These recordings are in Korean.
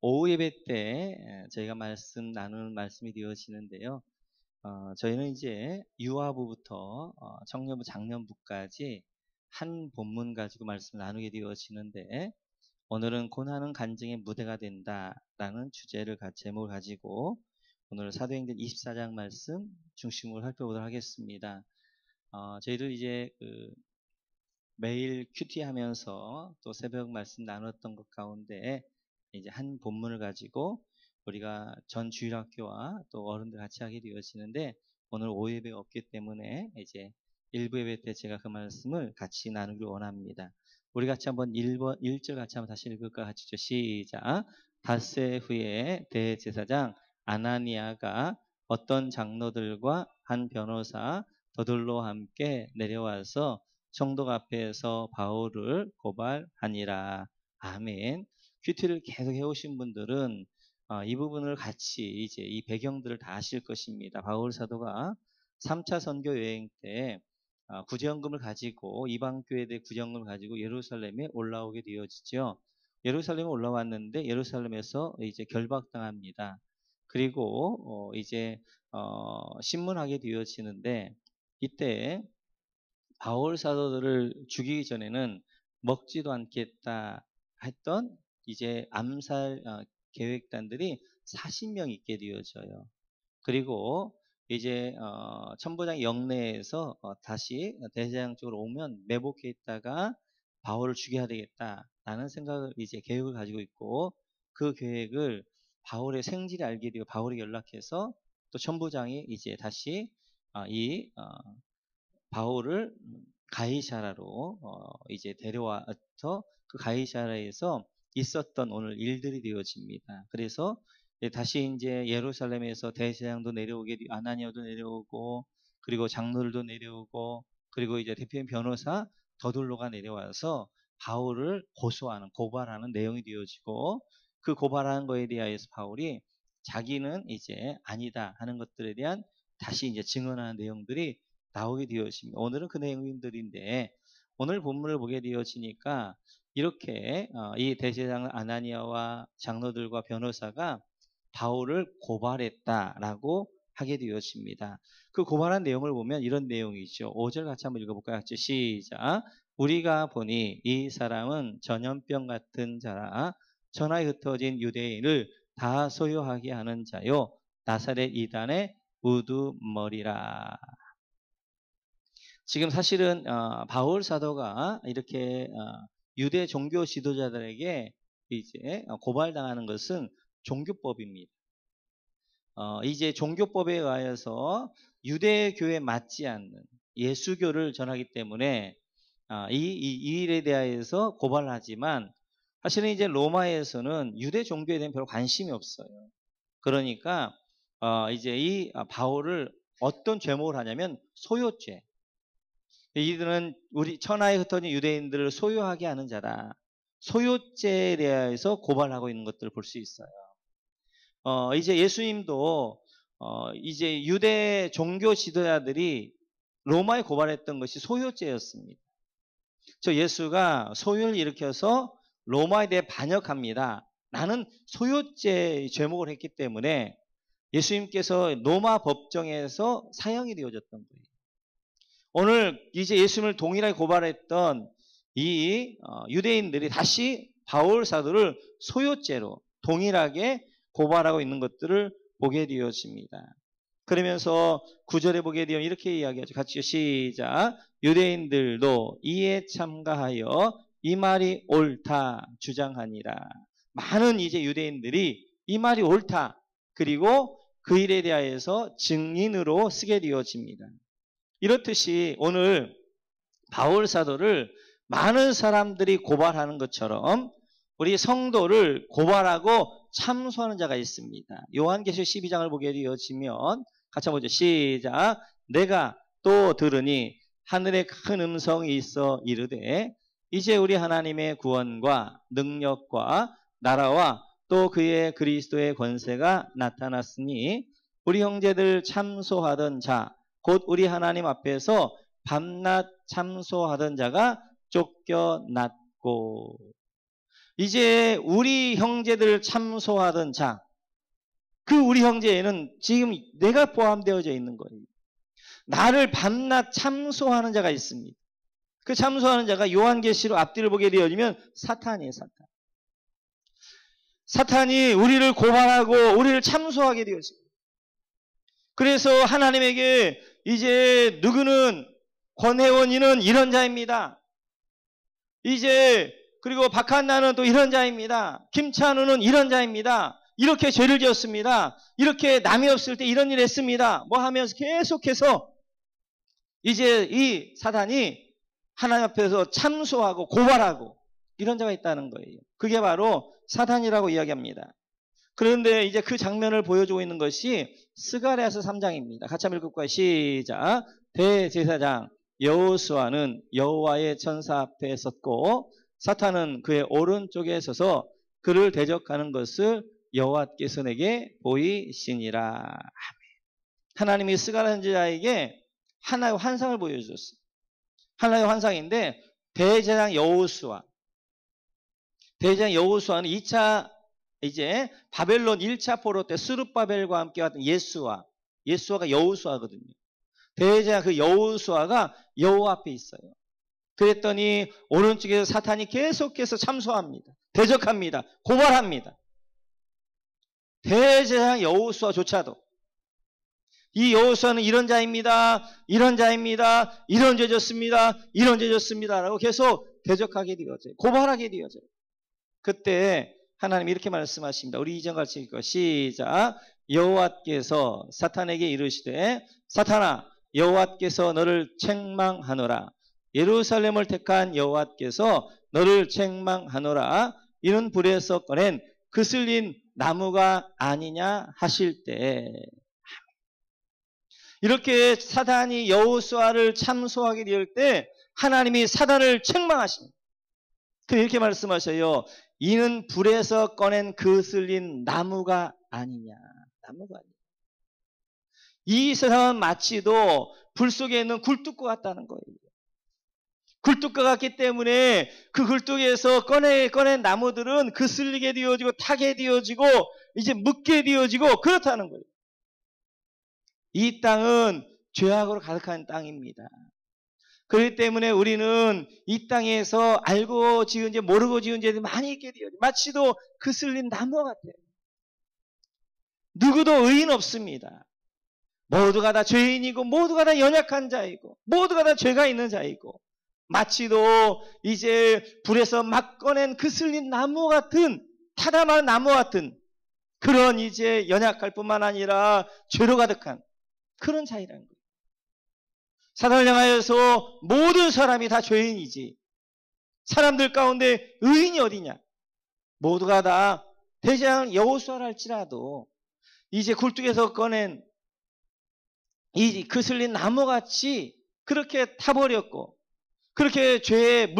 오후 예배 때 저희가 나누는 말씀이 되어지는데요. 저희는 이제 유아부부터 청년부, 장년부까지 한 본문 가지고 말씀을 나누게 되어지는데, 오늘은 고난은 간증의 무대가 된다라는 제목을 가지고 오늘 사도행전 24장 말씀 중심으로 살펴보도록 하겠습니다. 저희들 이제 매일 큐티 하면서 또 새벽 말씀 나눴던 것 가운데 이제 한 본문을 가지고 우리가 전 주일학교와 또 어른들 같이 하게 되어지는데, 오늘 오후 예배가 없기 때문에 이제 일부 예배 때 제가 그 말씀을 같이 나누기를 원합니다. 우리 같이 한번 1절 같이 한번 다시 읽을까 하시죠. 시작. 닷새 후에 대제사장 아나니아가 어떤 장로들과 한 변호사 더둘로 함께 내려와서 성독 앞에서 바울을 고발하니라. 아멘. 큐티를 계속 해오신 분들은 이 부분을 같이 이제 이 배경들을 다 아실 것입니다. 바울 사도가 3차 선교 여행 때 구제연금을 가지고, 이방교회의 구제연금을 가지고 예루살렘에 올라오게 되어지죠. 예루살렘에 올라왔는데 예루살렘에서 이제 결박당합니다. 그리고 이제 신문하게 되어지는데, 이때 바울 사도들을 죽이기 전에는 먹지도 않겠다 했던 이제 암살 계획단들이 40명 있게 되어져요. 그리고 이제 천부장 영내에서 다시 대제사장 쪽으로 오면 매복해 있다가 바울을 죽여야 되겠다라는 생각을, 이제 계획을 가지고 있고, 그 계획을 바울의 생질이 알게 되고 바울이 연락해서 또 천부장이 이제 다시 바울을 가이사라로 이제 데려와서 그 가이사라에서 있었던 오늘 일들이 되어집니다. 그래서 다시 이제 예루살렘에서 대제사장도 내려오게, 아나니아도 내려오고, 그리고 장로들도 내려오고, 그리고 이제 대표인 변호사 더둘로가 내려와서 바울을 고발하는 내용이 되어지고, 그 고발하는 거에 대하여서 바울이 자기는 이제 아니다 하는 것들에 대한 다시 이제 증언하는 내용들이 나오게 되어집니다. 오늘은 그 내용들인데, 오늘 본문을 보게 되어지니까 이렇게 이 대제사장 아나니아와 장로들과 변호사가 바울을 고발했다라고 하게 되어집니다. 그 고발한 내용을 보면 이런 내용이죠. 5절 같이 한번 읽어볼까요? 시작. 우리가 보니 이 사람은 전염병 같은 자라 천하에 흩어진 유대인을 다 소유하게 하는 자요, 나사렛 이단의 우두머리라. 지금 사실은 바울 사도가 이렇게 유대 종교 지도자들에게 이제 고발당하는 것은 종교법입니다. 이제 종교법에 의하여서 유대교에 맞지 않는 예수교를 전하기 때문에 이 일에 대해서 고발을 하지만, 사실은 이제 로마에서는 유대 종교에 대한 별 관심이 없어요. 그러니까 이제 이 바울을 어떤 죄목을 하냐면 소요죄. 이들은 우리 천하에 흩어진 유대인들을 소유하게 하는 자다, 소유죄에 대해서 고발하고 있는 것들을 볼 수 있어요. 이제 예수님도 이제 유대 종교 지도자들이 로마에 고발했던 것이 소유죄였습니다. 예수가 소유를 일으켜서 로마에 대해 반역합니다, 나는 소유죄 죄목을 했기 때문에 예수님께서 로마 법정에서 사형이 되어졌던 거예요. 오늘 이제 예수님을 동일하게 고발했던 이 유대인들이 다시 바울 사도를 소유죄로 동일하게 고발하고 있는 것들을 보게 되어집니다. 그러면서 9절에 보게 되면 이렇게 이야기하죠. 같이 시작. 유대인들도 이에 참가하여 이 말이 옳다 주장하니라. 많은 이제 유대인들이 이 말이 옳다, 그리고 그 일에 대하여서 증인으로 쓰게 되어집니다. 이렇듯이 오늘 바울 사도를 많은 사람들이 고발하는 것처럼 우리 성도를 고발하고 참소하는 자가 있습니다. 요한계시록 12장을 보게 되어지면 같이 한번 보죠. 시작. 내가 또 들으니 하늘에 큰 음성이 있어 이르되 이제 우리 하나님의 구원과 능력과 나라와 또 그의 그리스도의 권세가 나타났으니 우리 형제들 참소하던 자 곧 우리 하나님 앞에서 밤낮 참소하던 자가 쫓겨났고. 이제 우리 형제들을 참소하던 자, 그 우리 형제에는 지금 내가 포함되어져 있는 거예요. 나를 밤낮 참소하는 자가 있습니다. 그 참소하는 자가 요한계시록 앞뒤를 보게 되어지면 사탄이에요, 사탄. 사탄이 우리를 고발하고 우리를 참소하게 되었습니다. 그래서 하나님에게 이제 누구는 권혜원이는 이런 자입니다. 이제 그리고 박한나는 또 이런 자입니다. 김찬우는 이런 자입니다. 이렇게 죄를 지었습니다. 이렇게 남이 없을 때 이런 일 했습니다. 뭐 하면서 계속해서 이제 이 사단이 하나님 앞에서 참소하고 고발하고 이런 자가 있다는 거예요. 그게 바로 사단이라고 이야기합니다. 그런데 이제 그 장면을 보여주고 있는 것이 스가랴서 3장입니다. 같이 한번 읽을까요? 시작. 대제사장 여호수아는 여호와의 천사 앞에 섰고 사탄은 그의 오른쪽에 서서 그를 대적하는 것을 여호와께서 내게 보이시니라. 하나님이 스가랴 선지자에게 하나의 환상을 보여주셨어요. 하나의 환상인데 대제사장 여호수아는 2차 이제 바벨론 1차 포로 때 스룹바벨과 함께 왔던 예수아가 여호수아거든요. 대제사장 그 여호수아가 여호와 앞에 있어요. 그랬더니 오른쪽에서 사탄이 계속해서 참소합니다. 대적합니다. 고발합니다. 대제사장 여호수아조차도 이 여호수아는 이런 자입니다. 이런 자입니다. 이런 죄 졌습니다. 이런 죄 졌습니다. 라고 계속 대적하게 되어져요. 고발하게 되어져요. 그때 하나님이 이렇게 말씀하십니다. 우리 이전 같이 읽고 시작. 여호와께서 사탄에게 이르시되 사탄아 여호와께서 너를 책망하노라. 예루살렘을 택한 여호와께서 너를 책망하노라. 이는 불에서 꺼낸 그슬린 나무가 아니냐 하실 때 이렇게 사단이 여호수아를 참소하게 될 때 하나님이 사단을 책망하십니다. 이렇게 말씀하셔요. 이는 불에서 꺼낸 그슬린 나무가 아니냐. 나무가 아니냐. 이 세상은 마치도 불 속에 있는 굴뚝과 같다는 거예요. 굴뚝과 같기 때문에 그 굴뚝에서 꺼낸 나무들은 그슬리게 되어지고 타게 되어지고 이제 묻게 되어지고 그렇다는 거예요. 이 땅은 죄악으로 가득한 땅입니다. 그렇기 때문에 우리는 이 땅에서 알고 지은 죄 모르고 지은 죄들이 많이 있게 되어지고 마치도 그슬린 나무와 같아요. 누구도 의인 없습니다. 모두가 다 죄인이고 모두가 다 연약한 자이고 모두가 다 죄가 있는 자이고 마치도 이제 불에서 막 꺼낸 그슬린 나무 같은 타다만 나무 같은 그런 이제 연약할 뿐만 아니라 죄로 가득한 그런 자이라는 거예요. 사단을 향하여서 모든 사람이 다 죄인이지 사람들 가운데 의인이 어디냐. 모두가 다 대제사장 여호수아라 할지라도 이제 굴뚝에서 꺼낸 이 그슬린 나무같이 그렇게 타버렸고 그렇게 죄에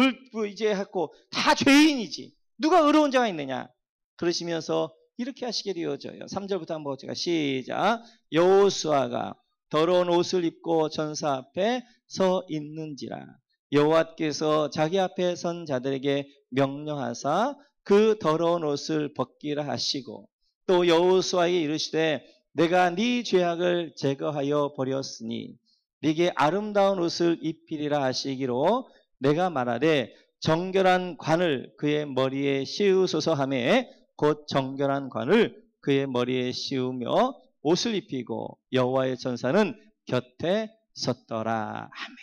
이제 했고 다 죄인이지 누가 의로운 자가 있느냐. 그러시면서 이렇게 하시게 되어져요. 3절부터 한번 제가 시작. 여호수아가 더러운 옷을 입고 전사 앞에 서 있는지라 여호와께서 자기 앞에 선 자들에게 명령하사 그 더러운 옷을 벗기라 하시고 또 여호수아에게 이르시되 내가 네 죄악을 제거하여 버렸으니 네게 아름다운 옷을 입히리라 하시기로 내가 말하되 정결한 관을 그의 머리에 씌우소서 하매 곧 정결한 관을 그의 머리에 씌우며 옷을 입히고 여호와의 천사는 곁에 섰더라. 아멘.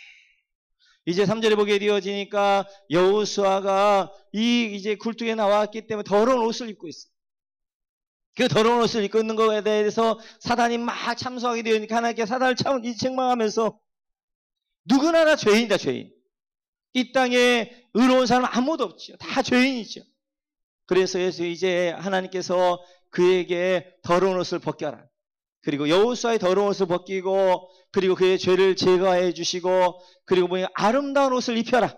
이제 3절에 보게 되어지니까 여호수아가 이제 굴뚝에 나왔기 때문에 더러운 옷을 입고 있어요. 그 더러운 옷을 입고 있는 것에 대해서 사단이 막 참소하게 되니까 하나님께 사단을 책망하면서 누구나 다 죄인이다 죄인. 이 땅에 의로운 사람 아무도 없죠. 다 죄인이죠. 그래서 이제 하나님께서 그에게 더러운 옷을 벗겨라. 그리고 여호수아의 더러운 옷을 벗기고 그리고 그의 죄를 제거해 주시고 그리고 뭐냐 아름다운 옷을 입혀라.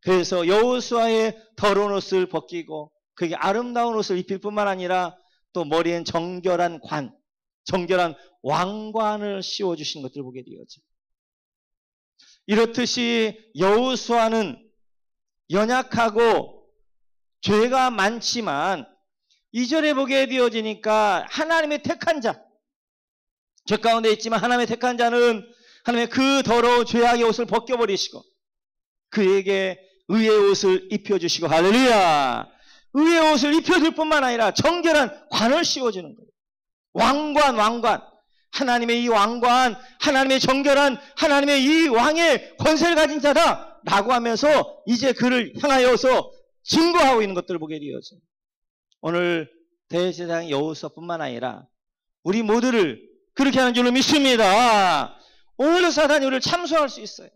그래서 여호수아의 더러운 옷을 벗기고 그게 아름다운 옷을 입힐 뿐만 아니라 또 머리엔 정결한 관, 정결한 왕관을 씌워주신 것들을 보게 되어져. 이렇듯이 여호수아는 연약하고 죄가 많지만 2절에 보게 되어지니까 하나님의 택한 자, 죄 가운데 있지만 하나님의 택한 자는 하나님의 그 더러운 죄악의 옷을 벗겨버리시고 그에게 의의 옷을 입혀주시고, 할렐루야, 의의 옷을 입혀줄 뿐만 아니라 정결한 관을 씌워주는 거예요. 왕관. 하나님의 이 왕관, 하나님의 정결한 하나님의 이 왕의 권세를 가진 자다 라고 하면서 이제 그를 향하여서 증거하고 있는 것들을 보게 되어져요. 오늘 대제사장 여호수아뿐만 아니라 우리 모두를 그렇게 하는 줄로 믿습니다. 오늘도 사단이 우리를 참소할 수 있어요.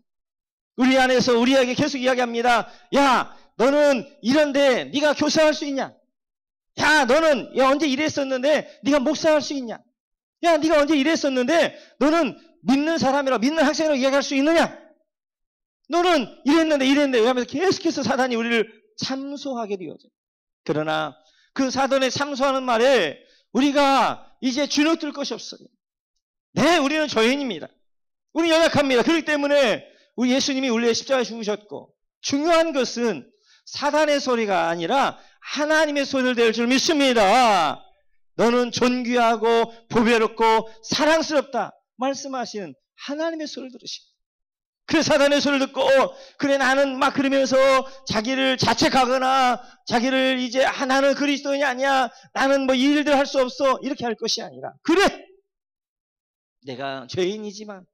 우리 안에서 우리에게 계속 이야기합니다. 야, 너는 이런데 네가 교사할 수 있냐? 야, 너는 언제 이랬었는데 네가 목사할 수 있냐? 야, 네가 언제 이랬었는데 너는 믿는 사람이라 믿는 학생이라고 이야기할 수 있느냐? 너는 이랬는데 왜 하면서 계속해서 사단이 우리를 참소하게 되어져요. 그러나 그 사단의 참소하는 말에 우리가 이제 주눅들 것이 없어요. 네, 우리는 죄인입니다. 우리 연약합니다. 그렇기 때문에 우리 예수님이 우리의 십자가에 죽으셨고, 중요한 것은 사단의 소리가 아니라 하나님의 소리를 들을 줄 믿습니다. 너는 존귀하고 보배롭고 사랑스럽다 말씀하시는 하나님의 소리를 들으십니다. 그 사단의 소리를 듣고 그래 나는 막 그러면서 자기를 자책하거나 자기를 이제 나는 그리스도인이 아니야, 나는 뭐 이 일들 할 수 없어, 이렇게 할 것이 아니라, 그래 내가 죄인이지만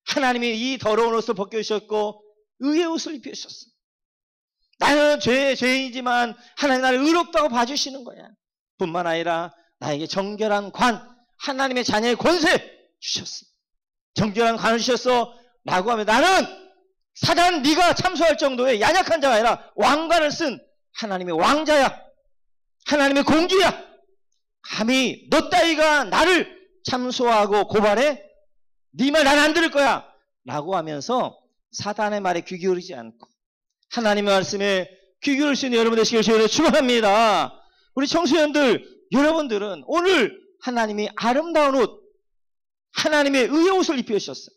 하나님이 이 더러운 옷을 벗겨주셨고 의의 옷을 입혀주셨어. 나는 죄인이지만 하나님 나를 의롭다고 봐주시는 거야. 뿐만 아니라 나에게 정결한 관, 하나님의 자녀의 권세 주셨어. 정결한 관을 주셨어 라고 하면 나는 사단 네가 참소할 정도의 연약한 자가 아니라 왕관을 쓴 하나님의 왕자야, 하나님의 공주야. 감히 너 따위가 나를 참소하고 고발해? 네 말 난 안 들을 거야 라고 하면서 사단의 말에 귀 기울이지 않고 하나님의 말씀에 귀 기울일 수 있는 여러분 되시길 주님으로 축원합니다. 우리 청소년들, 여러분들은 오늘 하나님이 아름다운 옷, 하나님의 의의 옷을 입혀주셨어요.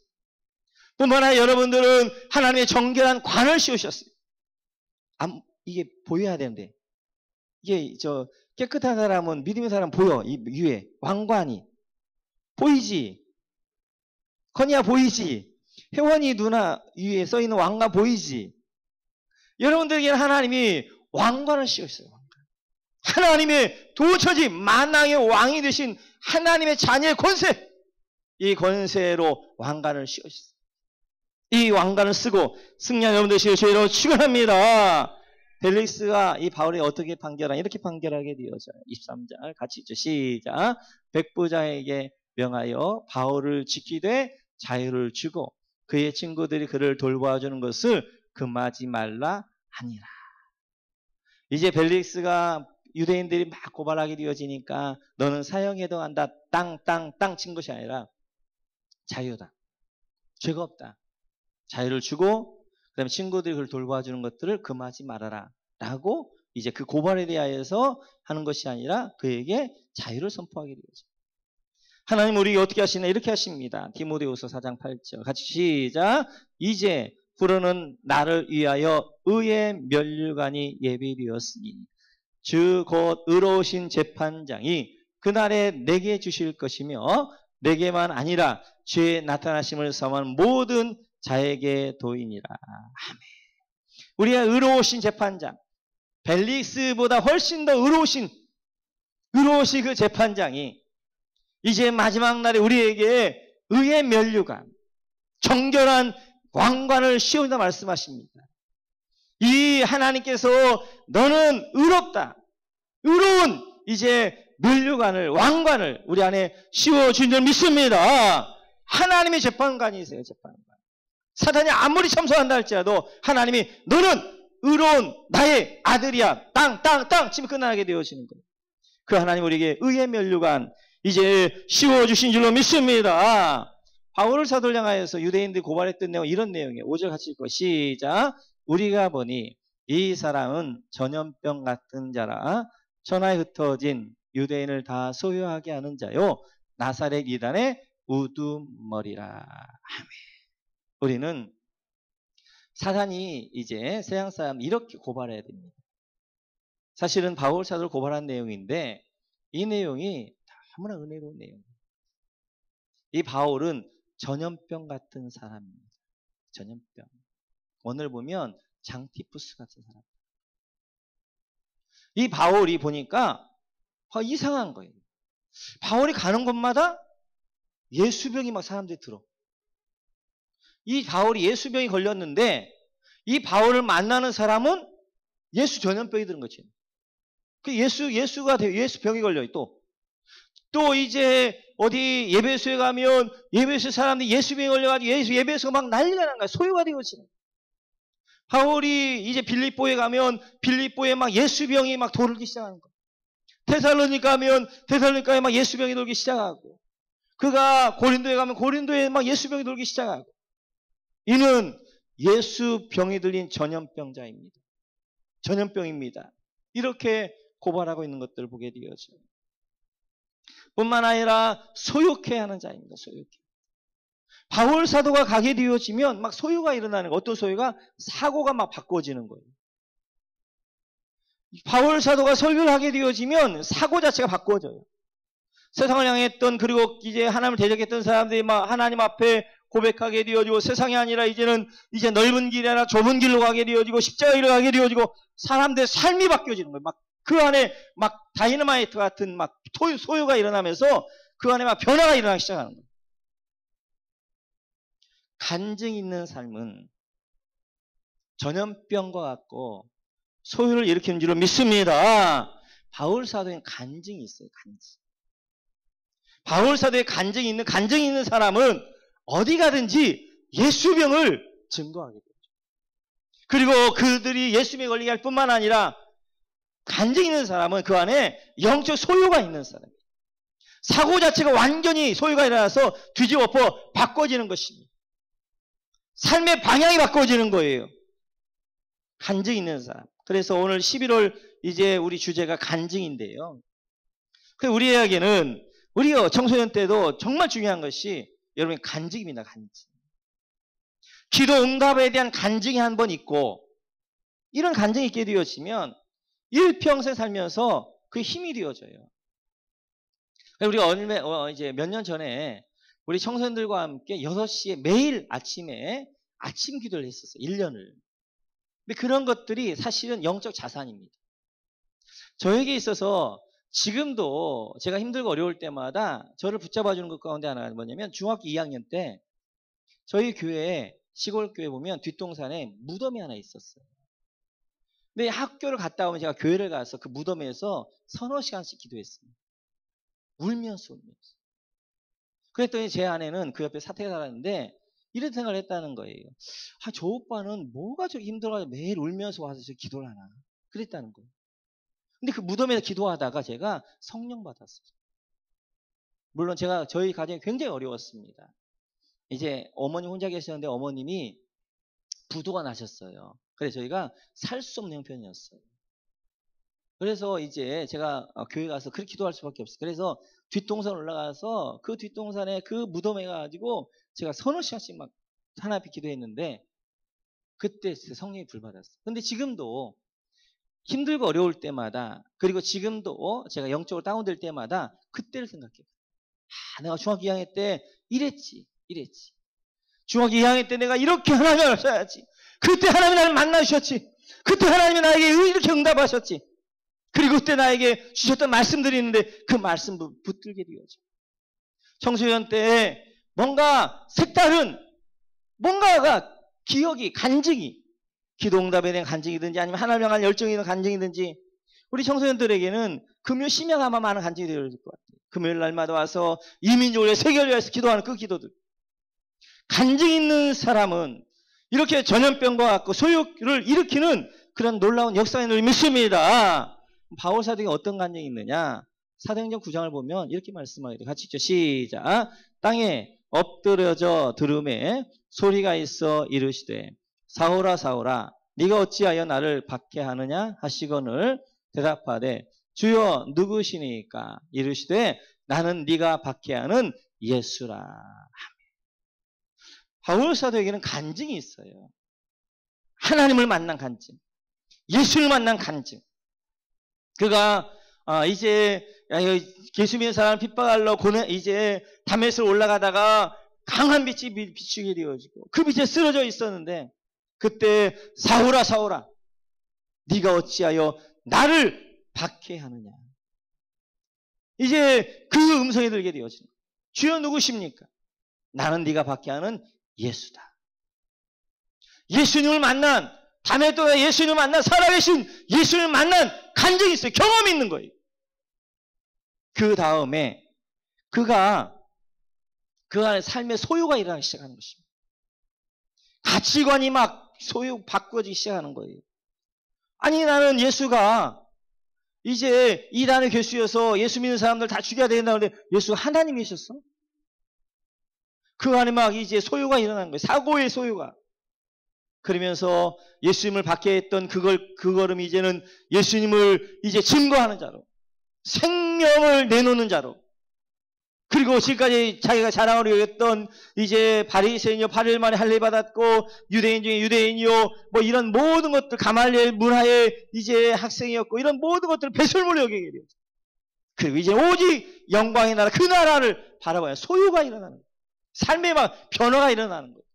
뿐만 아니라 여러분들은 하나님의 정결한 관을 씌우셨어요. 이게 보여야 되는데, 이게 깨끗한 사람은, 믿음의 사람 보여. 이 위에 왕관이 보이지? 건이야 보이지? 혜원이 누나 위에 써있는 왕관 보이지? 여러분들에게는 하나님이 왕관을 씌웠어요. 하나님의 도처지 만왕의 왕이 되신 하나님의 자녀의 권세, 이 권세로 왕관을 씌우셨어요. 이 왕관을 쓰고 승리한 여러분들 되시길 주의로 축원합니다. 벨릭스가 이 바울이 어떻게 판결하냐, 이렇게 판결하게 되어져요. 23절 같이 읽죠. 시작. 백부장에게 명하여 바울을 지키되 자유를 주고 그의 친구들이 그를 돌봐주는 것을 금하지 말라 하니라. 이제 벨릭스가 유대인들이 막 고발하게 되어지니까 너는 사형해동한다, 땅 친 것이 아니라 자유다, 죄가 없다, 자유를 주고 그 다음에 친구들이 그를 돌봐주는 것들을 금하지 말아라 라고 이제 그 고발에 대하여서 하는 것이 아니라 그에게 자유를 선포하게 되죠. 하나님 우리에게 어떻게 하시나, 이렇게 하십니다. 디모데후서 4장 8절 같이 시작. 이제 후로는 나를 위하여 의의 면류관이 예비되었으니 주 곧 의로우신 재판장이 그날에 내게 주실 것이며 내게만 아니라 주의 나타나심을 사모하는 모든 자에게 도이니라. 아멘. 우리가 의로우신 재판장, 벨릭스보다 훨씬 더 의로우신 그 재판장이 이제 마지막 날에 우리에게 의의 면류관, 정결한 왕관을 씌운다 말씀하십니다. 이 하나님께서 너는 의롭다, 의로운 이제 면류관을, 왕관을 우리 안에 씌워준 줄 믿습니다. 하나님의 재판관이세요. 재판관. 사단이 아무리 참소한다 할지라도 하나님이 너는 의로운 나의 아들이야, 땅 치면 끝나게 되어지는 거예요. 그 하나님 우리에게 의의 면류관 이제 씌워주신 줄로 믿습니다. 바울을 사도를 향하여서 유대인들이 고발했던 내용, 이런 내용이에요. 5절 같이 읽고 시작. 우리가 보니 이 사람은 전염병 같은 자라 천하에 흩어진 유대인을 다 소유하게 하는 자요 나사렛 이단의 우두머리라. 아멘. 우리는 사단이 이제 세상 사람 이렇게 고발해야 됩니다. 사실은 바울 사도를 고발한 내용인데 이 내용이 너무나 은혜로운 내용이에요. 이 바울은 전염병 같은 사람입니다. 전염병. 오늘 보면 장티푸스 같은 사람. 이 바울이 보니까 이상한 거예요. 바울이 가는 곳마다 예수병이 막 사람들이 들어. 이 바울이 예수병이 걸렸는데 이 바울을 만나는 사람은 예수 전염병이 드는 거지. 그 예수가 돼요. 예수병이 걸려요. 또 이제 어디 예배소에 가면 예배소 사람들이 예수병이 걸려가지고 예배소가 막 난리가 난 거야. 소유가 되어지는. 바울이 이제 빌립보에 가면 빌립보에 막 예수병이 막 돌기 시작하는 거야. 데살로니가 가면 데살로니가에 막 예수병이 돌기 시작하고, 그가 고린도에 가면 고린도에 막 예수병이 돌기 시작하고, 이는 예수병이 들린 전염병자입니다. 전염병입니다. 이렇게 고발하고 있는 것들을 보게 되어져요. 뿐만 아니라 소욕해 하는 자입니다. 소욕해. 바울 사도가 가게 되어지면 막 소유가 일어나는 거예요. 어떤 소유가? 사고가 막 바꿔지는 거예요. 바울 사도가 설교를 하게 되어지면 사고 자체가 바꿔져요. 세상을 향했던, 그리고 이제 하나님을 대적했던 사람들이 막 하나님 앞에 고백하게 되어지고, 세상이 아니라 이제는 이제 넓은 길이 아니라 좁은 길로 가게 되어지고, 십자가 길로 가게 되어지고, 사람들의 삶이 바뀌어지는 거예요. 막 그 안에 막 다이너마이트 같은 막 소유가 일어나면서 그 안에 막 변화가 일어나기 시작하는 거예요. 간증 있는 삶은 전염병과 같고 소유를 일으키는 줄로 믿습니다. 바울 사도에 간증이 있어요. 간증. 바울 사도에 간증이 있는 사람은 어디 가든지 예수병을 증거하게 되죠. 그리고 그들이 예수병에 걸리게 할 뿐만 아니라 간증이 있는 사람은 그 안에 영적 소유가 있는 사람이에요. 사고 자체가 완전히 소유가 일어나서 뒤집어 엎어 바꿔지는 것입니다. 삶의 방향이 바꿔지는 거예요. 간증이 있는 사람. 그래서 오늘 11월 이제 우리 주제가 간증인데요. 우리에게는 우리 청소년 때도 정말 중요한 것이 여러분 간증입니다. 간증. 기도 응답에 대한 간증이 한 번 있고, 이런 간증이 있게 되어지면 일평생 살면서 그 힘이 되어져요. 우리가 이제 몇 년 전에 우리 청소년들과 함께 6시에 매일 아침에 아침 기도를 했었어요. 1년을. 근데 그런 것들이 사실은 영적 자산입니다. 저에게 있어서 지금도 제가 힘들고 어려울 때마다 저를 붙잡아주는 것 가운데 하나가 뭐냐면, 중학교 2학년 때 저희 교회에, 시골 교회 보면 뒷동산에 무덤이 하나 있었어요. 근데 학교를 갔다 오면 제가 교회를 가서 그 무덤에서 서너 시간씩 기도했습니다. 울면서. 그랬더니 제 아내는 그 옆에 사택에 살았는데 이런 생각을 했다는 거예요. 저 오빠는 뭐가 저기 힘들어가지고 매일 울면서 와서 저 기도를 하나. 그랬다는 거예요. 근데 그 무덤에서 기도하다가 제가 성령 받았어요. 물론 저희 가정이 굉장히 어려웠습니다. 이제 어머니 혼자 계셨는데 어머님이 부도가 나셨어요. 그래서 저희가 살 수 없는 형편이었어요. 그래서 이제 제가 교회 가서 그렇게 기도할 수밖에 없어요. 그래서 뒷동산 올라가서 그 뒷동산에 그 무덤에 가가지고 제가 서너 시간씩 막 하나님 앞에 기도했는데, 그때 성령이 불받았어요. 근데 지금도 힘들고 어려울 때마다, 그리고 지금도 제가 영적으로 다운될 때마다 그때를 생각해요. 내가 중학교 2학년 때 이랬지. 중학교 2학년 때 내가 이렇게 하나님을 알아야지. 그때 하나님이 나를 만나주셨지. 그때 하나님이 나에게 이렇게 응답하셨지. 그리고 그때 나에게 주셨던 말씀들이 있는데 그 말씀도 붙들게 되어져. 청소년 때 뭔가 색다른, 뭔가가 기억이, 간증이, 기도 응답에 대한 간증이든지 아니면 하나님을 향한 열정이 있는 간증이든지, 우리 청소년들에게는 금요 심야가마 많은 간증이 되어질 것 같아요. 금요일 날마다 와서 이민족을 위해, 세계를 위해서 기도하는 그 기도들. 간증 있는 사람은 이렇게 전염병과 같고 소욕을 일으키는 그런 놀라운 역사인 줄 믿습니다. 바울 사도에 어떤 간증이 있느냐? 사도행전 9장을 보면 이렇게 말씀하게 돼요. 같이 읽죠. 시작. 땅에 엎드려져 들음에 소리가 있어 이르시되, 사울아 사울아 네가 어찌하여 나를 박해하느냐 하시거늘 대답하되, 주여 누구시니까? 이르시되, 나는 네가 박해하는 예수라. 바울 사도에게는 간증이 있어요. 하나님을 만난 간증, 예수를 만난 간증. 그가 이제 예수 믿는 사람 핍박하러 이제 다메섹으로 올라가다가 강한 빛이 비추게 되어지고 그 빛에 쓰러져 있었는데 그때 사울아 사울아 네가 어찌하여 나를 박해하느냐. 이제 그 음성이 들게 되어지는 거예요. 주여 누구십니까? 나는 네가 박해하는 예수다. 예수님을 만난 다메섹에 예수님을 만난 살아계신 예수님을 만난 간증이 있어요. 경험이 있는 거예요. 그 다음에 그가 그 안에 삶의 소유가 일어나기 시작하는 것입니다. 가치관이 막 바꾸어지기 시작하는 거예요. 아니 나는 예수가 이제 이단의 교수여서 예수 믿는 사람들 다 죽여야 된다는데 예수가 하나님이셨어? 그 안에 막 이제 소유가 일어나는 거예요. 사고의 소유가. 그러면서 예수님을 박해했던 그 걸음이 이제는 예수님을 이제 증거하는 자로 생명을 내놓는 자로 그리고 지금까지 자기가 자랑하려 했던 이제 바리새인이요 8일 만에 할례 받았고 유대인 중에 유대인이요 뭐 이런 모든 것들 가말리엘 문화의 이제 학생이었고 이런 모든 것들을 배설물로 여기게 되었죠. 그리고 이제 오직 영광의 나라 그 나라를 바라봐야 소유가 일어나는 거예요. 삶에 막 변화가 일어나는 거예요.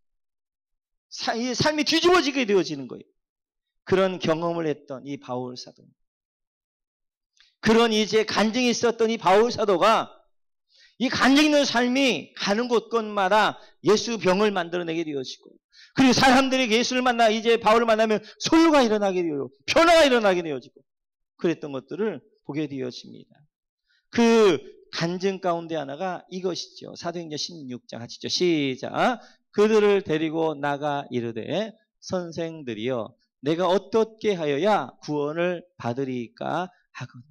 삶이 뒤집어지게 되어지는 거예요. 그런 경험을 했던 이 바울 사도. 그런 이제 간증이 있었던 이 바울 사도가 이 간증 있는 삶이 가는 곳곳마다 예수 병을 만들어내게 되어지고 그리고 사람들이 예수를 만나 이제 바울을 만나면 소유가 일어나게 되고 변화가 일어나게 되어지고 그랬던 것들을 보게 되어집니다. 그 간증 가운데 하나가 이것이죠. 사도행전 16장 하시죠. 시작. 그들을 데리고 나가 이르되 선생들이여 내가 어떻게 하여야 구원을 받으리까 하거든.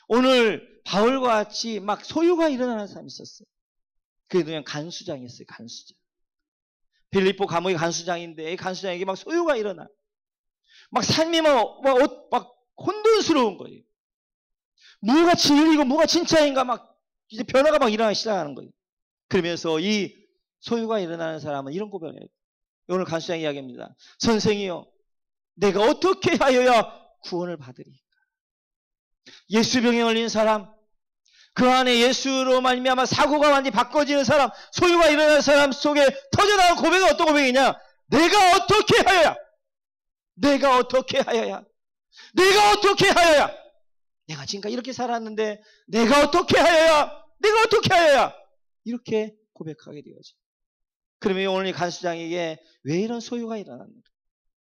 오늘 바울과 같이 막 소유가 일어나는 사람이 있었어요. 그게 그냥 간수장이었어요. 간수장. 빌립보 감옥이 간수장인데 간수장에게 막 소유가 일어나. 막 삶이 막 혼돈스러운 거예요. 뭐가 진리고 뭐가 진짜인가 막 이제 변화가 막 일어나기 시작하는 거예요. 그러면서 이 소유가 일어나는 사람은 이런 고백을 해요. 오늘 간수장 이야기입니다. 선생이요 내가 어떻게 하여야 구원을 받으리까? 예수병에 걸린 사람 그 안에 예수로 말미암아 사고가 완전히 바꿔지는 사람 소유가 일어나는 사람 속에 터져나온 고백은 어떤 고백이냐? 내가 어떻게 하여야 내가 어떻게 하여야 내가 어떻게 하여야 내가 지금까지 이렇게 살았는데 내가 어떻게 하여야 내가 어떻게 하여야 이렇게 고백하게 되어져. 그러면 오늘 이 간수장에게 왜 이런 소유가 일어났는가?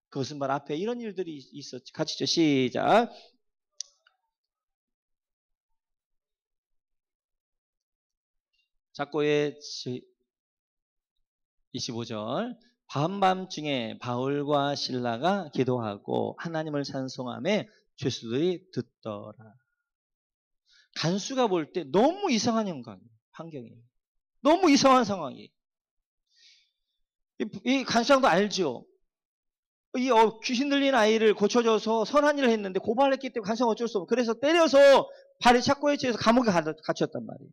그것은 바로 앞에 이런 일들이 있었지. 같이죠. 시작. 작고의 25절 밤밤중에 바울과 실라가 기도하고 하나님을 찬송하며 죄수들이 듣더라. 간수가 볼 때 너무 이상한 환경이에요. 너무 이상한 상황이에요. 이 간수장도 알죠. 이 귀신 들린 아이를 고쳐줘서 선한 일을 했는데 고발했기 때문에 간수장 어쩔 수 없고 그래서 때려서 발이 착고에 채여서 감옥에 갇혔단 말이에요.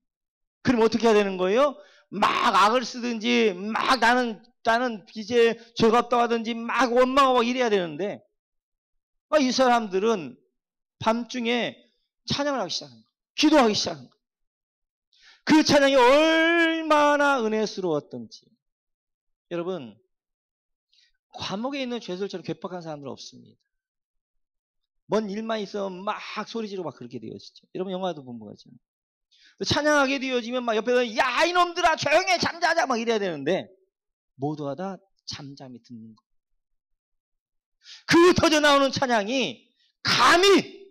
그럼 어떻게 해야 되는 거예요? 막 악을 쓰든지 막 나는 이제 죄가 없다고 하든지 막 원망하고 이래야 되는데 이 사람들은 밤중에 찬양을 하기 시작한 거예요. 기도하기 시작한 거예요. 그 찬양이 얼마나 은혜스러웠던지. 여러분 감옥에 있는 죄수들처럼 괴팍한 사람들은 없습니다. 뭔 일만 있으면 막 소리 지르고 막 그렇게 되어지죠. 여러분 영화도 본 거 같죠. 찬양하게 되어지면 막 옆에서 야 이놈들아 조용히 잠자자 막 이래야 되는데 모두가 다 잠잠히 듣는 거. 그 터져 나오는 찬양이 감히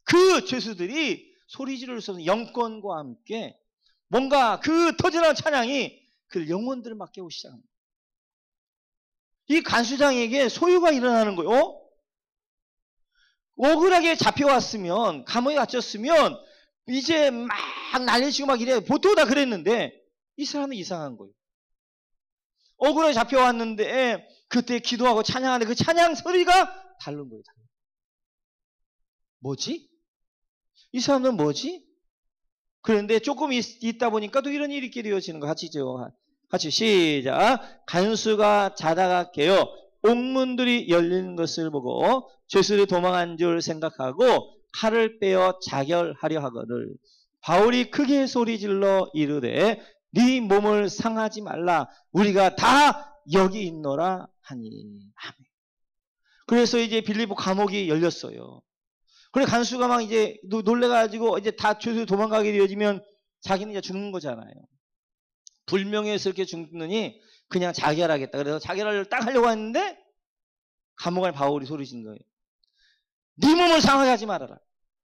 그 죄수들이 소리 지를 수 없는 영권과 함께 뭔가 그 터져 나오는 찬양이 그 영혼들을 막 깨우기 시작합니다. 이 간수장에게 소유가 일어나는 거예요. 억울하게 잡혀왔으면 감옥에 갇혔으면 이제 막 난리치고 막 이래 보통 다 그랬는데 이 사람은 이상한 거예요. 억울하게 잡혀왔는데 그때 기도하고 찬양하는데 그 찬양 소리가 다른 거예요. 뭐지? 이 사람은 뭐지? 그런데 조금 있다 보니까 또 이런 일이 있게 되어지는 거 같이죠. 같이 시작. 간수가 자다가 깨어 옥문들이 열리는 것을 보고 죄수들이 도망한 줄 생각하고 칼을 빼어 자결하려 하거늘 바울이 크게 소리질러 이르되 네 몸을 상하지 말라 우리가 다 여기 있노라 하니. 아멘. 그래서 이제 빌립보 감옥이 열렸어요. 그래 간수가 막 이제 놀래가지고 이제 다 죄수 도망가게 되어지면 자기는 이제 죽는 거잖아요. 불명예스럽게 죽느니 그냥 자결하겠다. 그래서 자결을 딱 하려고 했는데 감옥 안에 바울이 소리친 거예요. 네 몸을 상하게 하지 말아라.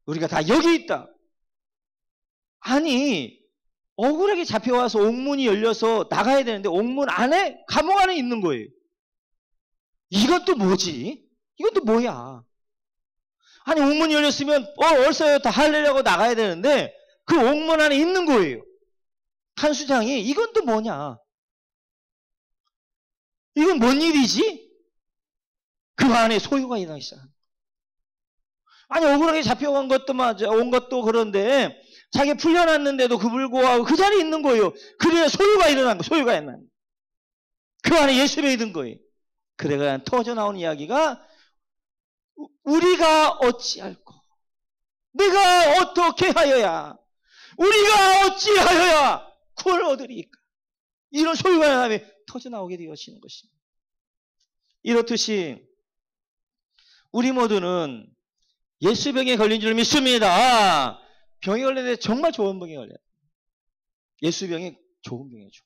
우리가 다 여기 있다. 아니 억울하게 잡혀와서 옥문이 열려서 나가야 되는데 옥문 안에 감옥 안에 있는 거예요. 이건 또 뭐지? 이건 또 뭐야? 아니 옥문이 열렸으면 얼싸요 다 할래려고 나가야 되는데 그 옥문 안에 있는 거예요.看수장이 이건 또 뭐냐? 이건 뭔 일이지? 그 안에 소유가 일어나기 시작합니다. 아니 억울하게 잡혀간 것도 맞아, 온 것도 그런데 자기 풀려났는데도 그 불구하고 그 자리에 있는 거예요. 그래야 소유가 일어난 거, 소유가 일어난 거. 그 안에 예수님이 든 거예요. 그래가 터져 나온 이야기가 우리가 어찌할꼬? 내가 어떻게 하여야? 우리가 어찌하여야 구원을 얻으리까? 이런 소유가 일어나면 터져 나오게 되어지는 것입니다. 이렇듯이 우리 모두는 예수병에 걸린 줄 믿습니다. 병에 걸렸는데 정말 좋은 병에 걸려요. 예수병이 좋은 병이죠.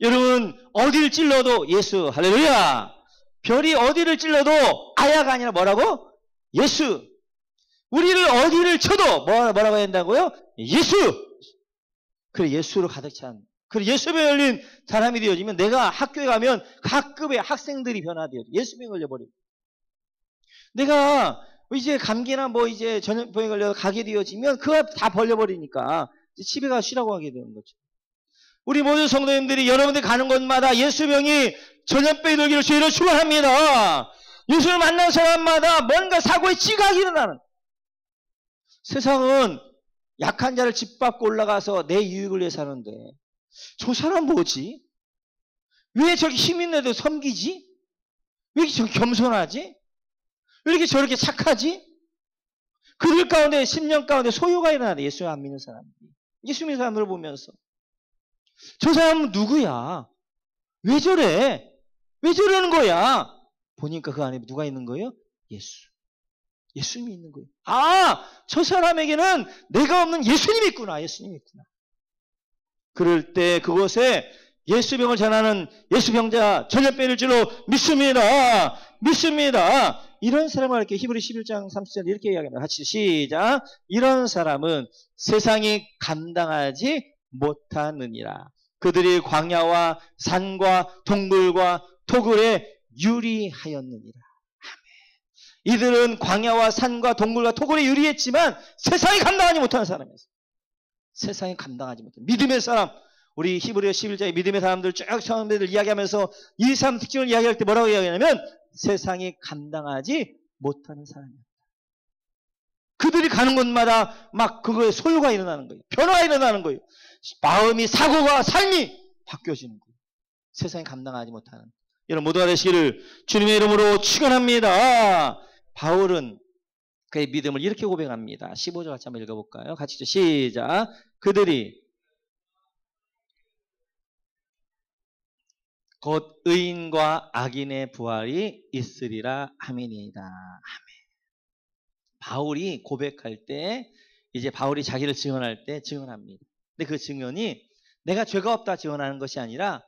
여러분 어디를 찔러도 예수 할렐루야. 별이 어디를 찔러도 아야가 아니라 뭐라고? 예수. 우리를 어디를 쳐도 뭐라고 해야 한다고요? 예수. 그래 예수로 가득 찬. 그래 예수병에 걸린 사람이 되어지면 내가 학교에 가면 각급의 학생들이 변화되어 예수병에 걸려버리고 내가 이제 감기나 뭐 이제 전염병에 걸려 가게 되어지면 그거 다 벌려버리니까 집에 가서 쉬라고 하게 되는 거죠. 우리 모든 성도님들이 여러분들 가는 곳마다 예수병이 전염병이 들기를 주의로 축원합니다. 예수를 만난 사람마다 뭔가 사고의 지각이 일어나는. 세상은 약한 자를 짓밟고 올라가서 내 유익을 위해 사는데 저 사람 뭐지? 왜 저렇게 힘 있는데도 섬기지? 왜 이렇게 저렇게 겸손하지? 왜 이렇게 저렇게 착하지? 그들 가운데 10년 가운데 소유가 일어나네. 예수 안 믿는 사람들이. 예수 믿는 사람들을 보면서 저 사람은 누구야? 왜 저래? 왜 저러는 거야? 보니까 그 안에 누가 있는 거예요? 예수. 예수님이 있는 거예요. 아, 저 사람에게는 내가 없는 예수님이 있구나. 예수님이 있구나. 그럴 때 그곳에 예수병을 전하는 예수병자 전염병을 줄로 믿습니다. 믿습니다. 이런 사람을 이렇게 히브리 11장 30절 이렇게 이야기합니다. 같이 시작. 이런 사람은 세상이 감당하지 못하느니라. 그들이 광야와 산과 동굴과 토굴에 유리하였느니라. 아멘. 이들은 광야와 산과 동굴과 토굴에 유리했지만 세상이 감당하지 못하는 사람이었어요. 세상이 감당하지 못하는 믿음의 사람. 우리 히브리 11장의 믿음의 사람들 쭉 처음들 이야기하면서 이 사람 특징을 이야기할 때 뭐라고 이야기하냐면 세상이 감당하지 못하는 사람이었다. 그들이 가는 곳마다 막 그거에 소유가 일어나는 거예요. 변화가 일어나는 거예요. 마음이 사고가 삶이 바뀌어지는 거예요. 세상이 감당하지 못하는. 여러분 모두가 되시기를 주님의 이름으로 축원합니다. 바울은 그의 믿음을 이렇게 고백합니다. 15절 같이 한번 읽어볼까요? 같이 시작. 그들이 곧 의인과 악인의 부활이 있으리라 하미니이다. 아멘. 바울이 고백할 때 이제 바울이 자기를 증언할 때 증언합니다. 근데 그 증언이 내가 죄가 없다 증언하는 것이 아니라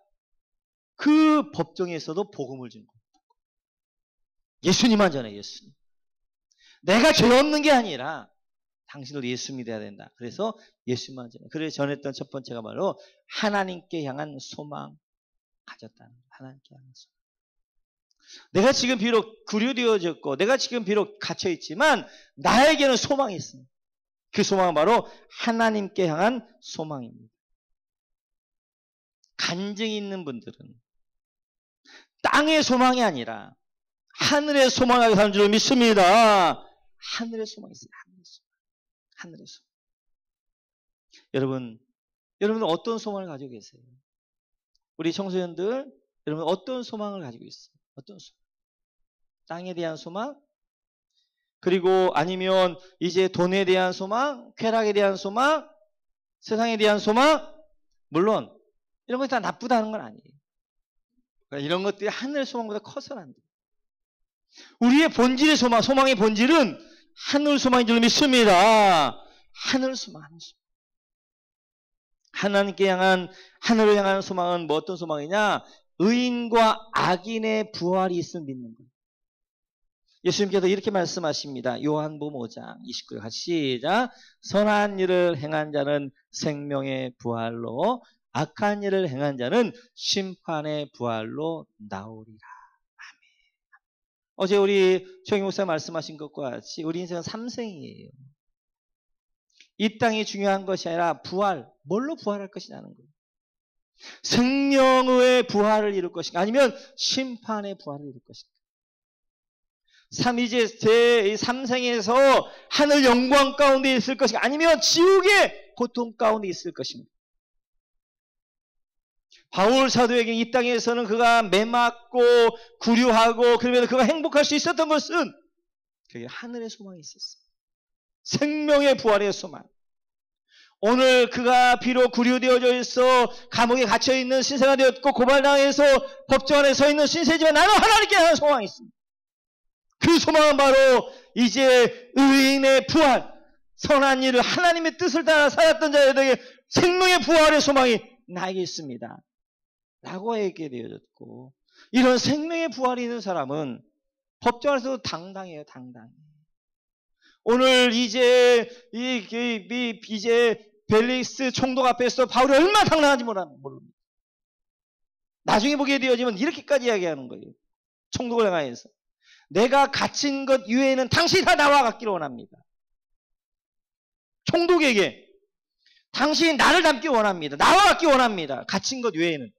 그 법정에서도 복음을 준 거예요. 예수님만 전해 예수님. 내가 죄 없는 게 아니라 당신도 예수 믿어야 된다. 그래서 예수님만 전해. 그래서 전했던 첫 번째가 바로 하나님께 향한 소망 가졌다는 거예요. 하나님께 향한 소망. 내가 지금 비록 구류되어졌고 내가 지금 비록 갇혀있지만 나에게는 소망이 있습니다. 그 소망은 바로 하나님께 향한 소망입니다. 간증이 있는 분들은 땅의 소망이 아니라 하늘의 소망을 사는 줄 믿습니다. 하늘의 소망이 있어요. 하늘의 소망. 하늘의 소망. 여러분은 어떤 소망을 가지고 계세요? 우리 청소년들, 여러분 어떤 소망을 가지고 있어요? 어떤 소망? 땅에 대한 소망? 그리고 아니면 이제 돈에 대한 소망? 쾌락에 대한 소망? 세상에 대한 소망? 물론 이런 것이 다 나쁘다는 건 아니에요. 그러니까 이런 것들이 하늘의 소망보다 커서는 안 돼요. 우리의 본질의 소망, 소망의 본질은 하늘 소망인 줄 믿습니다. 하늘 소망, 하늘 소망. 하나님께 향한, 하늘을 향한 소망은 뭐 어떤 소망이냐? 의인과 악인의 부활이 있음을 믿는 거예요. 예수님께서 이렇게 말씀하십니다. 요한복음 5장 29절 같이 시작. 선한 일을 행한 자는 생명의 부활로, 악한 일을 행한 자는 심판의 부활로 나오리라. 아멘. 어제 우리 최영희 목사 말씀하신 것과 같이 우리 인생은 3생이에요. 이 땅이 중요한 것이 아니라 부활, 뭘로 부활할 것이냐는 거예요. 생명의 부활을 이룰 것인가, 아니면 심판의 부활을 이룰 것인가. 이제 제 3생에서 하늘 영광 가운데 있을 것인가, 아니면 지옥의 고통 가운데 있을 것인가. 바울 사도에게 이 땅에서는 그가 매맞고 구류하고 그러면서 그가 행복할 수 있었던 것은 그게 하늘의 소망이 있었어요. 생명의 부활의 소망. 오늘 그가 비록 구류되어져 있어 감옥에 갇혀있는 신세가 되었고 고발당해서 법정 안에 서 있는 신세지만 나는 하나님께 하는 소망이 있습니다. 그 소망은 바로 이제 의인의 부활, 선한 일을 하나님의 뜻을 따라 살았던 자들에게 생명의 부활의 소망이 나에게 있습니다. 라고 얘기되어졌고, 이런 생명의 부활이 있는 사람은 법정 안에서도 당당해요. 당당해. 오늘 이제 이제 벨릭스 총독 앞에서 바울이 얼마나 당당한지 모릅니다. 나중에 보게 되어지면 이렇게까지 이야기하는 거예요. 총독을 향하여서 내가 갇힌 것 이외에는 당신이 다 나와 갖기를 원합니다. 총독에게 당신이 나를 닮기 원합니다. 나와 갖기 원합니다. 갇힌 것 외에는.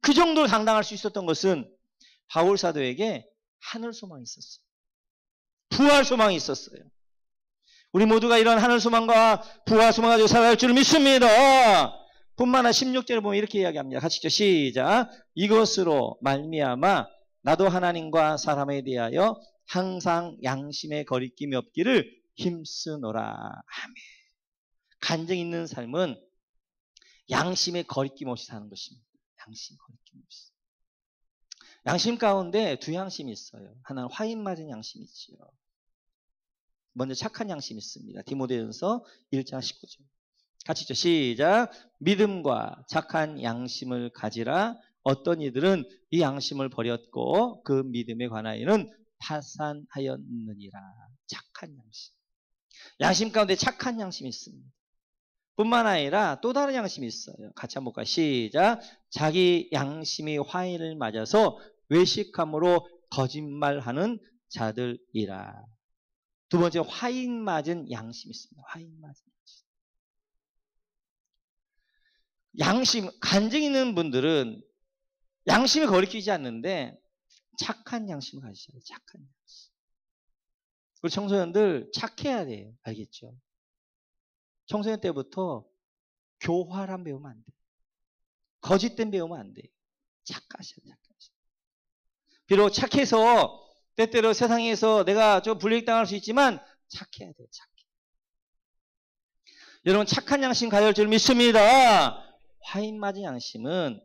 그 정도로 당당할 수 있었던 것은 바울 사도에게 하늘 소망이 있었어요. 부활 소망이 있었어요. 우리 모두가 이런 하늘 소망과 부활 소망을 가지고 살아갈 줄 믿습니다. 뿐만 아니라 16절에 보면 이렇게 이야기합니다. 같이 시작. 이것으로 말미암아 나도 하나님과 사람에 대하여 항상 양심의 거리낌이 없기를 힘쓰노라. 아멘. 간증 있는 삶은 양심의 거리낌 없이 사는 것입니다. 양심 거리낌 없이. 양심 가운데 두 양심이 있어요. 하나는 화인 맞은 양심이 있지요. 먼저 착한 양심이 있습니다. 디모데전서 1장 19절. 같이 시작. 믿음과 착한 양심을 가지라. 어떤 이들은 이 양심을 버렸고 그 믿음에 관하여는 파산하였느니라. 착한 양심. 양심 가운데 착한 양심이 있습니다. 뿐만 아니라 또 다른 양심이 있어요. 같이 한번 볼까요? 시작. 자기 양심이 화인을 맞아서 외식함으로 거짓말하는 자들이라. 두 번째, 화인 맞은 양심이 있습니다. 화인 맞은 양심. 간증 있는 분들은 양심이 거리끼지 않는데 착한 양심을 가지셔야 돼요. 착한 양심. 우리 청소년들 착해야 돼요. 알겠죠? 청소년 때부터 교활함 배우면 안 돼요. 거짓된 배우면 안 돼요. 착하셔야 돼요. 비록 착해서 때때로 세상에서 내가 좀 불이익당할 수 있지만 착해야 돼요. 착해. 여러분 착한 양심 가질 줄 믿습니다. 화인 맞은 양심은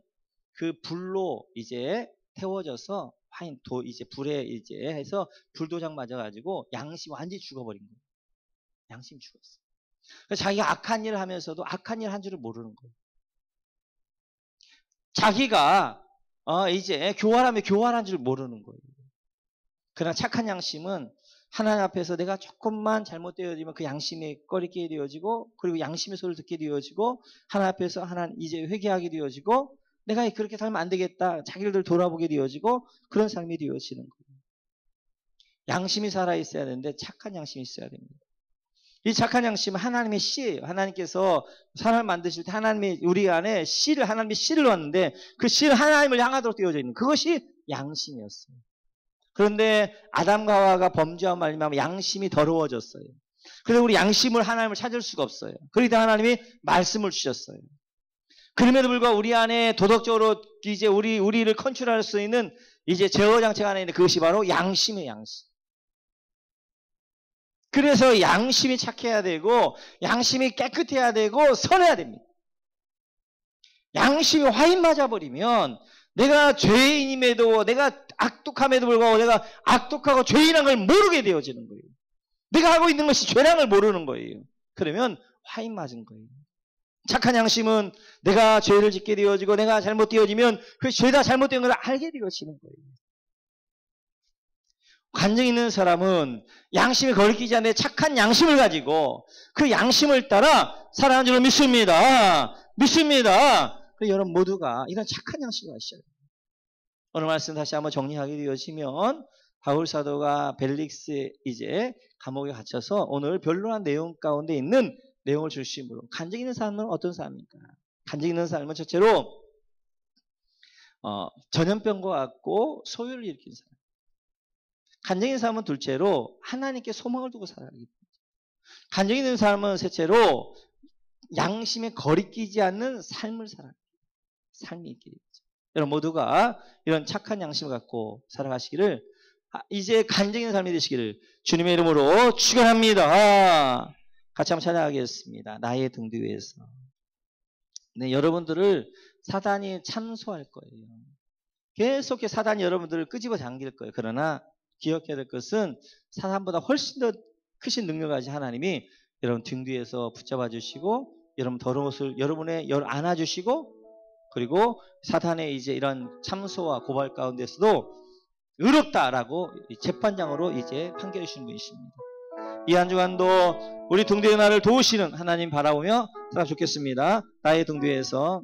그 불로 이제 태워져서 화인 이제 불에 이제 해서 불도장 맞아가지고 양심 완전히 죽어버린 거예요. 양심 죽었어요. 그래서 자기가 악한 일을 하면서도 악한 일 한 줄을 모르는 거예요. 자기가 이제 교활하면 교활한 줄 모르는 거예요. 그러나 착한 양심은 하나님 앞에서 내가 조금만 잘못되어지면 그 양심이 꺼리게 되어지고 그리고 양심의 소리를 듣게 되어지고 하나님 앞에서 하나님 이제 회개하게 되어지고 내가 그렇게 살면 안 되겠다. 자기를 돌아보게 되어지고 그런 삶이 되어지는 거예요. 양심이 살아있어야 되는데 착한 양심이 있어야 됩니다. 이 착한 양심은 하나님의 씨예요. 하나님께서 사람을 만드실 때 하나님이 우리 안에 씨를 하나님이 씨를 넣었는데 그 씨를 하나님을 향하도록 되어져 있는 그것이 양심이었어요. 그런데 아담과 하와가 범죄한 말미암아 양심이 더러워졌어요. 그래서 우리 양심을 하나님을 찾을 수가 없어요. 그러다 하나님이 말씀을 주셨어요. 그럼에도 불구하고 우리 안에 도덕적으로 이제 우리를 컨트롤할 수 있는 이제 제어 장치가 하나 있는데 그것이 바로 양심이에요, 양심. 그래서 양심이 착해야 되고 양심이 깨끗해야 되고 선해야 됩니다. 양심이 화인 맞아버리면 내가 죄인임에도 내가 악독함에도 불구하고 내가 악독하고 죄인한 걸 모르게 되어지는 거예요. 내가 하고 있는 것이 죄라는 걸 모르는 거예요. 그러면 화인 맞은 거예요. 착한 양심은 내가 죄를 짓게 되어지고 내가 잘못되어지면 그 죄다 잘못된 걸 알게 되어지는 거예요. 간증 있는 사람은 양심에 거리끼지 않는 착한 양심을 가지고 그 양심을 따라 살아가는 줄을 믿습니다. 믿습니다. 여러분 모두가 이런 착한 양심을 가지셔야 돼요. 오늘 말씀 다시 한번 정리하게 되어지면 바울 사도가 벨릭스에 이제 감옥에 갇혀서 오늘 변론한 내용 가운데 있는 내용을 중심으로 간증 있는 사람은 어떤 사람입니까? 간증 있는 사람은 첫째로 전염병과 같고 소유를 일으킨 사람. 간증 있는 사람은 둘째로 하나님께 소망을 두고 살아가기 때문에. 간증 있는 사람은 셋째로 양심에 거리끼지 않는 삶을 살아가기. 삶이 있게 되죠. 여러분 모두가 이런 착한 양심을 갖고 살아가시기를 이제 간증 있는 삶이 되시기를 주님의 이름으로 축원합니다. 같이 한번 찬양하겠습니다. 나의 등 뒤에서. 네, 여러분들을 사단이 참소할 거예요. 계속해서 사단이 여러분들을 끄집어 당길 거예요. 그러나 기억해야 될 것은 사단보다 훨씬 더 크신 능력을 가진 하나님이 여러분 등 뒤에서 붙잡아 주시고 여러분 더러운 옷을 여러분의 안아주시고 그리고 사탄의 이제 이런 참소와 고발 가운데서도 의롭다라고 재판장으로 이제 판결해 주시는 분이십니다. 이 한 주간도 우리 등 뒤에 나를 도우시는 하나님 바라보며 살아 좋겠습니다. 나의 등 뒤에서